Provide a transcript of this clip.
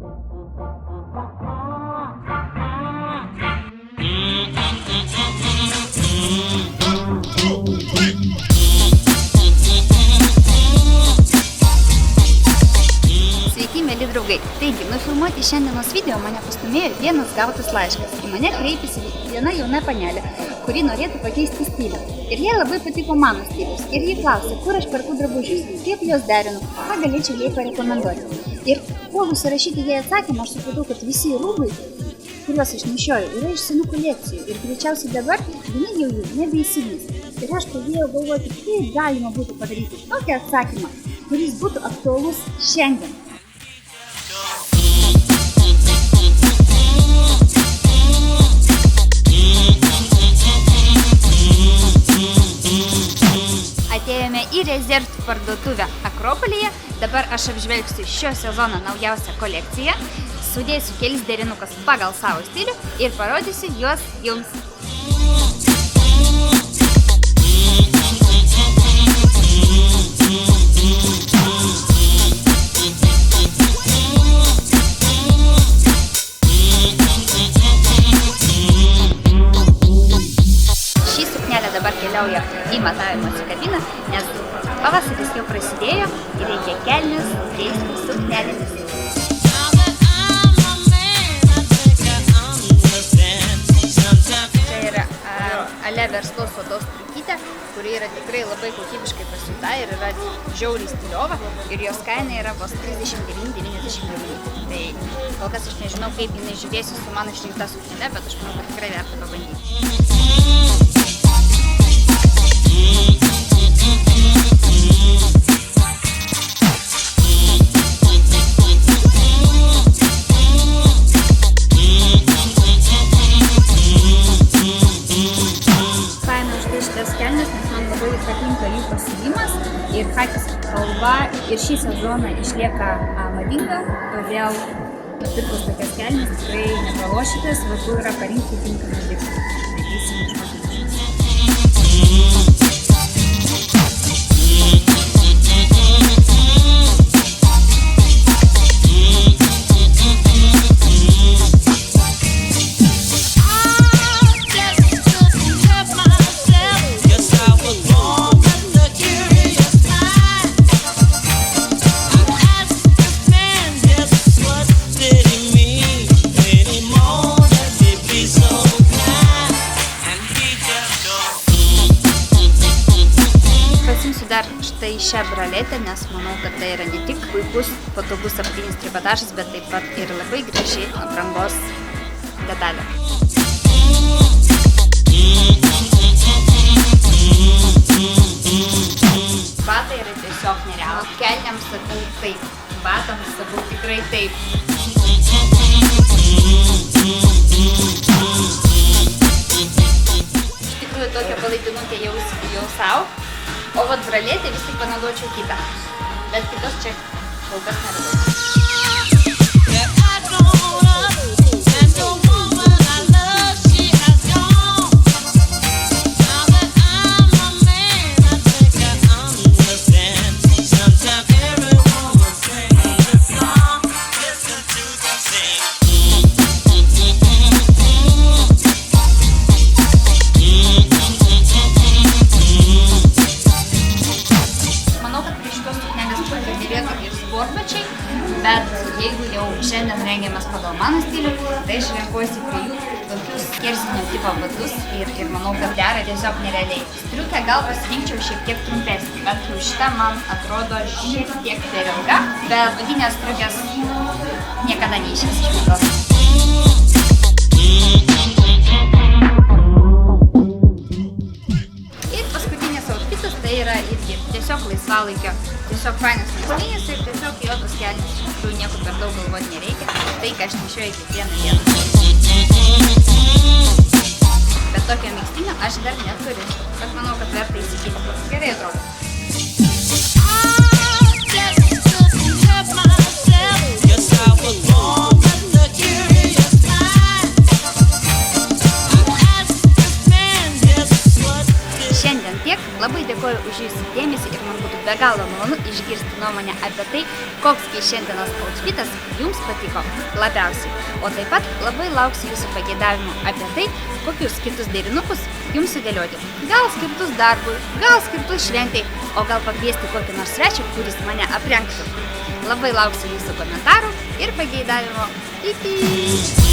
Sveiki, mėly draugai. Taigi, nufilmuoti šiandienos video mane pastumėjo vienas gautas laiškas. Į mane kreipėsi viena jauna panelė, kuri norėtų pakeisti stilių. Ir jai labai patiko mano stilius. Ir ji klausė, kur aš perku drabužius, kaip juos derinu, ką galėčiau jai parekomenduoti. Ir puolus rašyti jai atsakymą, aš supratau, kad visi rūbai, kuriuos aš nešioju, yra iš senų kolekcijų. Ir greičiausiai dabar vieni jau jų nebeįsigys. Ir aš pradėjau galvoti, kaip galima būtų padaryti tokį atsakymą, kuris būtų aktualus šiandien. Atėjome į rezervų parduotuvę Akropolyje. Dabar aš apžvelgsiu šio sezono naujausią kolekciją, sudėsiu kelis derinukus pagal savo stilių ir parodysiu juos jums. Ši suknelė dabar keliauja į matavimosi kabiną, nes pavasaris jau prasidėjo ir reikia kelnes keisti suknelėmis. Čia yra ale verstos odos striukytė, kuri yra tikrai labai kokybiškai pasiūta ir yra žiauriai stiliova ir jos kaina yra vos 39,99. Tai kol kas aš nežinau, kaip jinai žiūrėsi su mano išrinkta suknele, bet aš manau, kad tikrai verta pabandyti. Patinka jų pasiūlymas ir chakis spalva ir šį sezoną išlieka madinga, todėl nupirkus tokias kelnes tikrai nepralošite, svarbu yra parinkti tinkamą dirbtą. Dar štai šią braletę, nes manau, kad tai yra ne tik puikus, patogus apatinis trikotažas, bet taip pat ir labai graži aprangos detalė. Batai yra tiesiog nerealūs. Kelniams sakau taip, batams sakau tikrai taip. Iš tikrųjų, tokią palaidinukę jau įsigijau savo. O vat braletę vis tik panaudočiau kitą, bet kitos čia kol kas neradau. Bet jeigu jau šiandien rengiamės pagal mano stilių, tai aš renkuosi prie jų tokius kersinio tipo batus ir manau, kad dera tiesiog nerealiai. Striukę gal pasirinkčiau šiek tiek trumpesnį, bet jau šita man atrodo šiek tiek per ilga, bet vadinės striukės niekada neišės iš mados. Tai yra irgi tiesiog laisvalaikio, tiesiog fainas megztinis ir tiesiog juodos kelnės, iš tikrųjų nieko per daug galvoti nereikia, tai ką aš nešioju kiekvieną dieną. Bet tokio megztinio aš dar neturiu, bet manau, kad verta įsigyti. Gerai atrodo. Labai dėkoju už jūsų dėmesį ir man būtų be galo malonu išgirsti nuomonę apie tai, koks šiandienos outfitas jums patiko labiausiai. O taip pat labai lauksiu jūsų pageidavimų apie tai, kokius kitus derinukus jums sudėlioti. Gal skirtus darbui, gal skirtus šventei, o gal pakviesti kokį nors svečią, kuris mane aprengtų. Labai lauksiu jūsų komentarų ir pageidavimo. Iki!